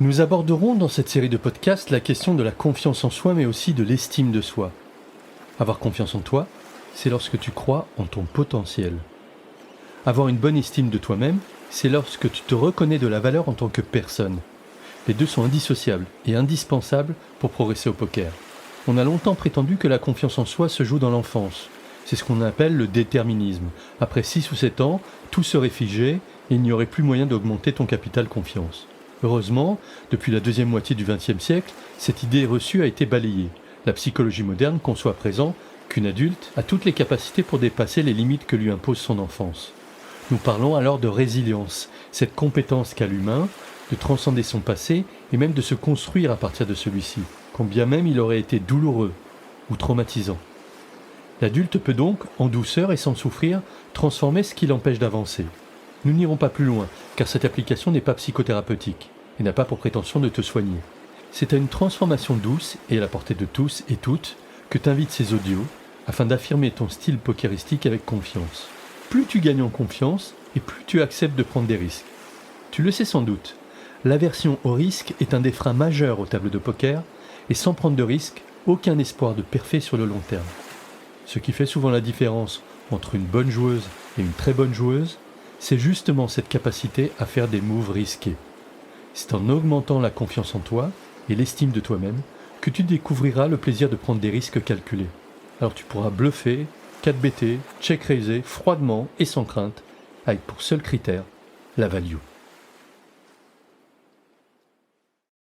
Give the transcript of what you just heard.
Nous aborderons dans cette série de podcasts la question de la confiance en soi, mais aussi de l'estime de soi. Avoir confiance en toi, c'est lorsque tu crois en ton potentiel. Avoir une bonne estime de toi-même, c'est lorsque tu te reconnais de la valeur en tant que personne. Les deux sont indissociables et indispensables pour progresser au poker. On a longtemps prétendu que la confiance en soi se joue dans l'enfance. C'est ce qu'on appelle le déterminisme. Après 6 ou 7 ans, tout serait figé et il n'y aurait plus moyen d'augmenter ton capital confiance. Heureusement, depuis la deuxième moitié du XXe siècle, cette idée reçue a été balayée. La psychologie moderne conçoit à présent qu'une adulte a toutes les capacités pour dépasser les limites que lui impose son enfance. Nous parlons alors de résilience, cette compétence qu'a l'humain de transcender son passé et même de se construire à partir de celui-ci, quand bien même il aurait été douloureux ou traumatisant. L'adulte peut donc, en douceur et sans souffrir, transformer ce qui l'empêche d'avancer. Nous n'irons pas plus loin, car cette application n'est pas psychothérapeutique et n'a pas pour prétention de te soigner. C'est à une transformation douce et à la portée de tous et toutes que t'invitent ces audios afin d'affirmer ton style pokeristique avec confiance. Plus tu gagnes en confiance et plus tu acceptes de prendre des risques. Tu le sais sans doute, l'aversion au risque est un des freins majeurs aux tables de poker et sans prendre de risques, aucun espoir de perfer sur le long terme. Ce qui fait souvent la différence entre une bonne joueuse et une très bonne joueuse, c'est justement cette capacité à faire des moves risqués. C'est en augmentant la confiance en toi et l'estime de toi-même que tu découvriras le plaisir de prendre des risques calculés. Alors tu pourras bluffer, 4BT, check raiser froidement et sans crainte, avec pour seul critère la value.